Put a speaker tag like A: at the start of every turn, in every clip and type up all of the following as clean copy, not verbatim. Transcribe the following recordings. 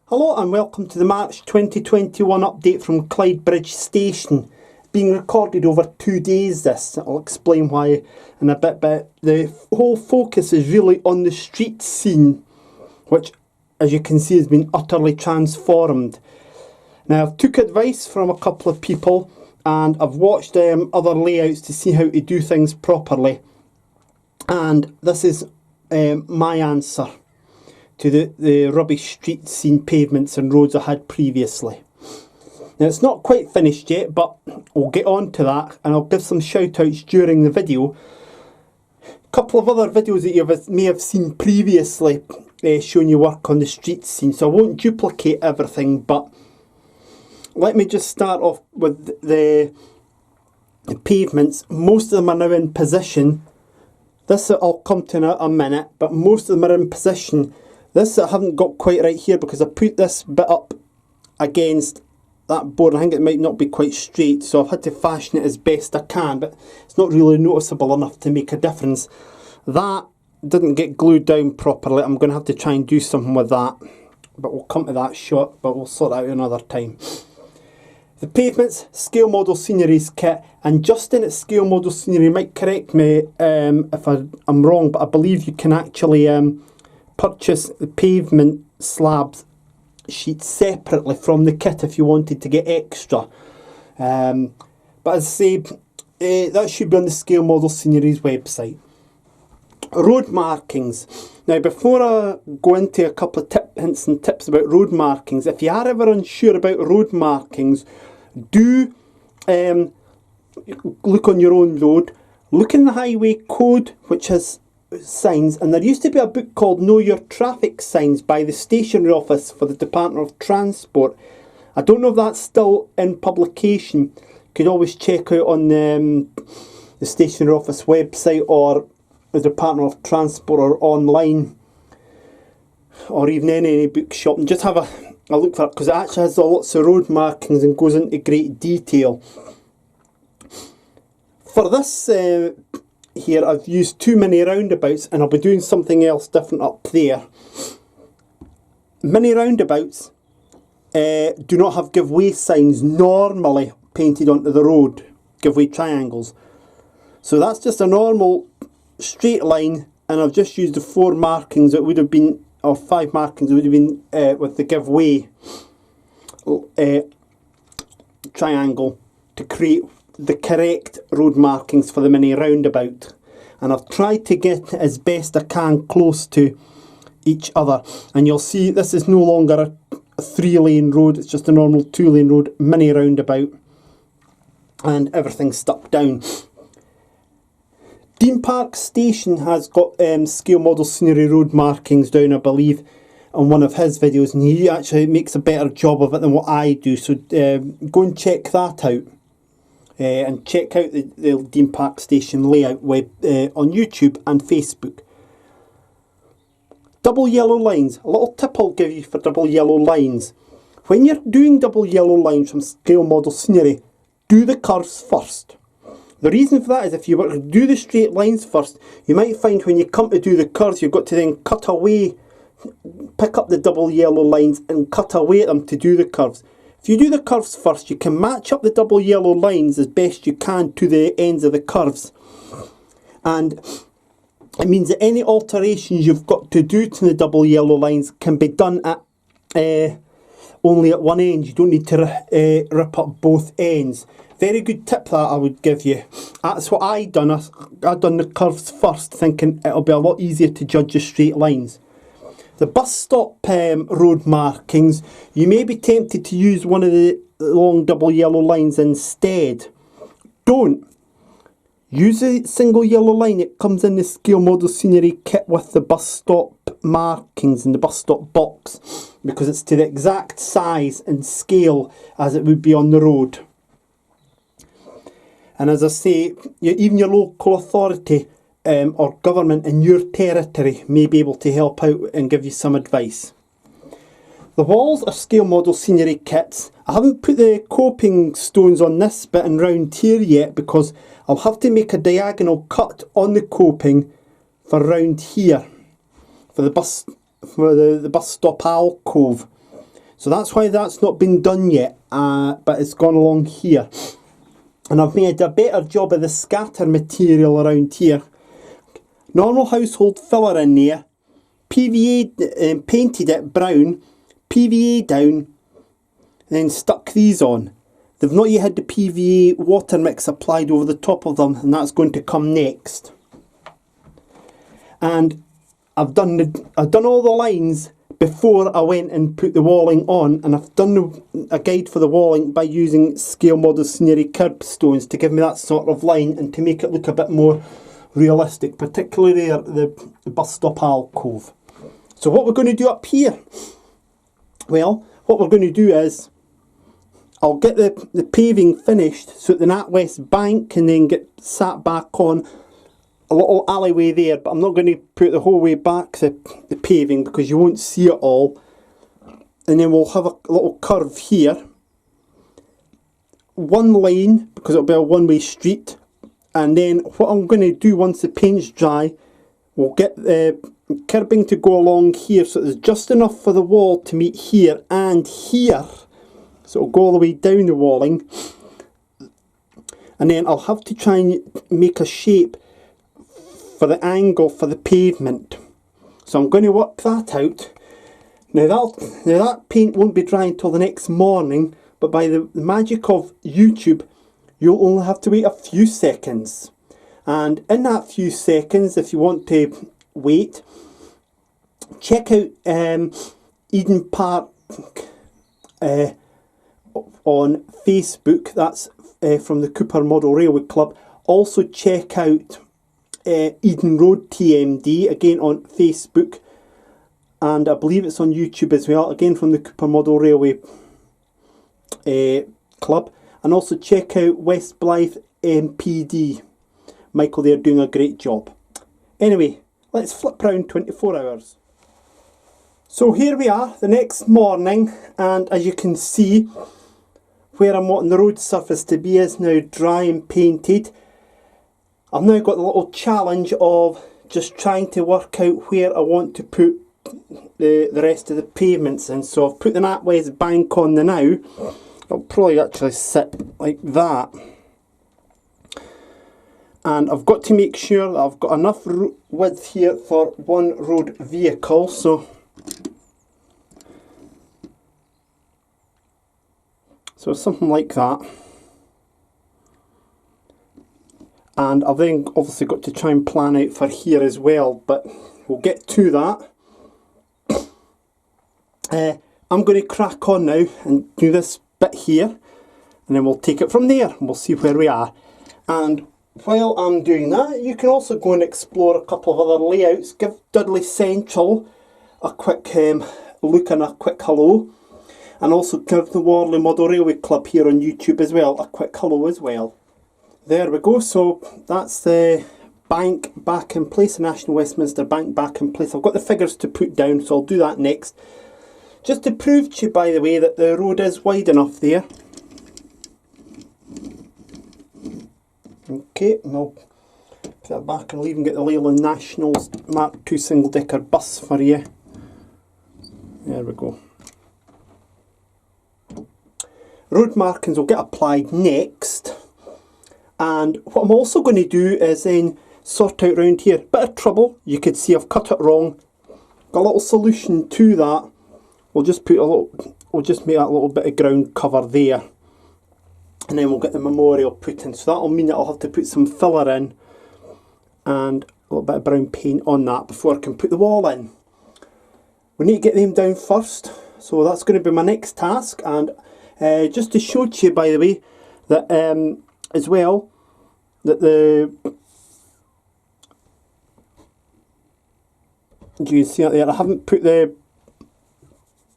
A: Hello and welcome to the March 2021 update from Clydebridge station. Being recorded over 2 days this. I'll explain why in a bit, but the whole focus is really on the street scene, which as you can see has been utterly transformed. Now I've took advice from a couple of people and I've watched other layouts to see how to do things properly, and this is my answer to the rubbish street scene pavements and roads I had previously. Now it's not quite finished yet, but we'll get on to that and I'll give some shout outs during the video. A couple of other videos that you may have seen previously showing you work on the street scene, so I won't duplicate everything, but let me just start off with the pavements. Most of them are now in position. This I'll come to in a minute, but most of them are in position. This I haven't got quite right here because I put this bit up against that board. I think it might not be quite straight, so I've had to fashion it as best I can, but it's not really noticeable enough to make a difference. That didn't get glued down properly. I'm going to have to try and do something with that, but we'll come to that shot, but we'll sort that out another time. The pavements, scale model sceneries kit, and Justin at Scale Model Scenery might correct me if I'm wrong, but I believe you can actually purchase the pavement slabs sheet separately from the kit if you wanted to get extra. But as I say, that should be on the Scale Model Sceneries website. Road markings. Now before I go into a couple of hints and tips about road markings, if you are ever unsure about road markings, do look on your own road, look in the highway code which has signs, and there used to be a book called Know Your Traffic Signs by the Stationery Office for the Department of Transport. I don't know if that's still in publication. You could always check out on the Stationery Office website or the Department of Transport or online, or even in any bookshop, and just have a look for it, because it actually has lots of road markings and goes into great detail. For this here I've used too many roundabouts, and I'll be doing something else different up there. Many roundabouts do not have give way signs normally painted onto the road, give way triangles. So that's just a normal straight line, and I've just used the 4 markings that would have been, or 5 markings that would have been with the give way triangle to create the correct road markings for the mini roundabout, and I've tried to get as best I can close to each other. And you'll see this is no longer a 3-lane road, it's just a normal 2-lane road, mini roundabout, and everything's stuck down. Dean Park Station has got Scale Model Scenery road markings down, I believe, on one of his videos, and he actually makes a better job of it than what I do, so go and check that out. And check out the Dean Park Station layout web on YouTube and Facebook. Double yellow lines. A little tip I'll give you for double yellow lines. When you're doing double yellow lines from Scale Model Scenery, do the curves first. The reason for that is if you were to do the straight lines first, you might find when you come to do the curves, you've got to then cut away, pick up the double yellow lines and cut away at them to do the curves. If you do the curves first, you can match up the double yellow lines as best you can to the ends of the curves. And it means that any alterations you've got to do to the double yellow lines can be done at only at one end. You don't need to rip up both ends. Very good tip that I would give you. That's what I done. I done the curves first, thinking it'll be a lot easier to judge the straight lines. The bus stop road markings, you may be tempted to use one of the long double yellow lines instead. Don't. Use a single yellow line. It comes in the Scale Model Scenery kit with the bus stop markings in the bus stop box, because it's to the exact size and scale as it would be on the road. And as I say, even your local authority or government in your territory may be able to help out and give you some advice. The walls are Scale Model Scenery kits. I haven't put the coping stones on this bit and round here yet because I'll have to make a diagonal cut on the coping for round here for the bus stop alcove. So that's why that's not been done yet, but it's gone along here. And I've made a better job of the scatter material around here. Normal household filler in there, PVA, painted it brown, PVA down, then stuck these on. They've not yet had the PVA water mix applied over the top of them, and that's going to come next. And I've done all the lines before I went and put the walling on, and I've done a guide for the walling by using scale model scenery curbstones to give me that sort of line and to make it look a bit more realistic, particularly there, the bus stop alcove. So what we're going to do up here, well, what we're going to do is I'll get the paving finished so that the NatWest bank can then get sat back on a little alleyway there, but I'm not going to put the whole way back the paving because you won't see it all. And then we'll have a little curve here, one lane because it'll be a one-way street. And then what I'm going to do once the paint's dry, we'll get the curbing to go along here so there's just enough for the wall to meet here and here, so it'll go all the way down the walling. And then I'll have to try and make a shape for the angle for the pavement, so I'm going to work that out. Now that paint won't be dry until the next morning, but by the magic of YouTube you'll only have to wait a few seconds, and in that few seconds, if you want to wait, check out Eden Park on Facebook. That's from the Cooper Model Railway Club. Also check out Eden Road TMD, again on Facebook, and I believe it's on YouTube as well, again from the Cooper Model Railway Club. And also check out West Blythe MPD. Michael, they're doing a great job. Anyway, let's flip round 24 hours. So here we are the next morning, and as you can see, where I'm wanting the road surface to be is now dry and painted. I've now got the little challenge of just trying to work out where I want to put the rest of the pavements in. So I've put the NatWest bank on the now. It'll probably actually sit like that. And I've got to make sure that I've got enough width here for one road vehicle. So something like that. And I've then obviously got to try and plan out for here as well, but we'll get to that. I'm going to crack on now and do this bit here, and then we'll take it from there and we'll see where we are. And while I'm doing that, you can also go and explore a couple of other layouts. Give Dudley Central a quick look and a quick hello, and also give the Worley Model Railway Club here on YouTube as well a quick hello as well. There we go, so that's the bank back in place, the National Westminster Bank back in place. I've got the figures to put down, so I'll do that next. Just to prove to you, by the way, that the road is wide enough there. Okay, and I'll put that back, and I'll even get the Leyland Nationals Mark II single decker bus for you. There we go. Road markings will get applied next. And what I'm also going to do is then sort out around here. Bit of trouble, you could see I've cut it wrong. Got a little solution to that. We'll just make that little bit of ground cover there. And then we'll get the memorial put in. So that'll mean that I'll have to put some filler in and a little bit of brown paint on that before I can put the wall in. We need to get them down first. So that's going to be my next task. And just to show to you, by the way, that as well, that you can see it there, I haven't put the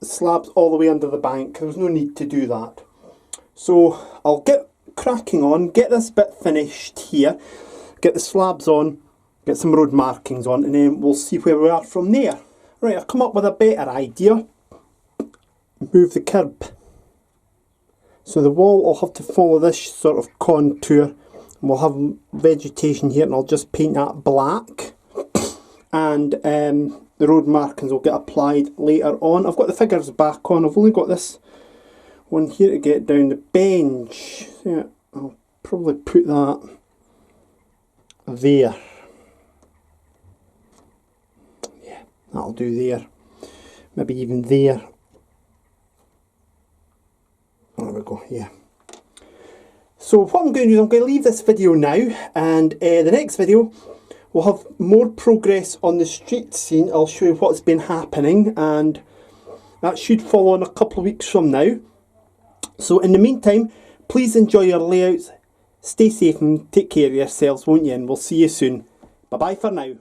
A: slabs all the way under the bank. There's no need to do that. So I'll get cracking on, get this bit finished here, get the slabs on, get some road markings on, and then we'll see where we are from there. Right, I've come up with a better idea. Move the curb. So the wall will have to follow this sort of contour, and we'll have vegetation here, and I'll just paint that black. And the road markings will get applied later on. I've got the figures back on. I've only got this one here to get down the bench. Yeah, I'll probably put that there. Yeah, that'll do there. Maybe even there. There we go, yeah. So what I'm going to do is I'm going to leave this video now, and the next video we'll have more progress on the street scene. I'll show you what's been happening, and that should follow in a couple of weeks from now. So in the meantime, please enjoy your layouts, stay safe and take care of yourselves, won't you? And we'll see you soon. Bye bye for now.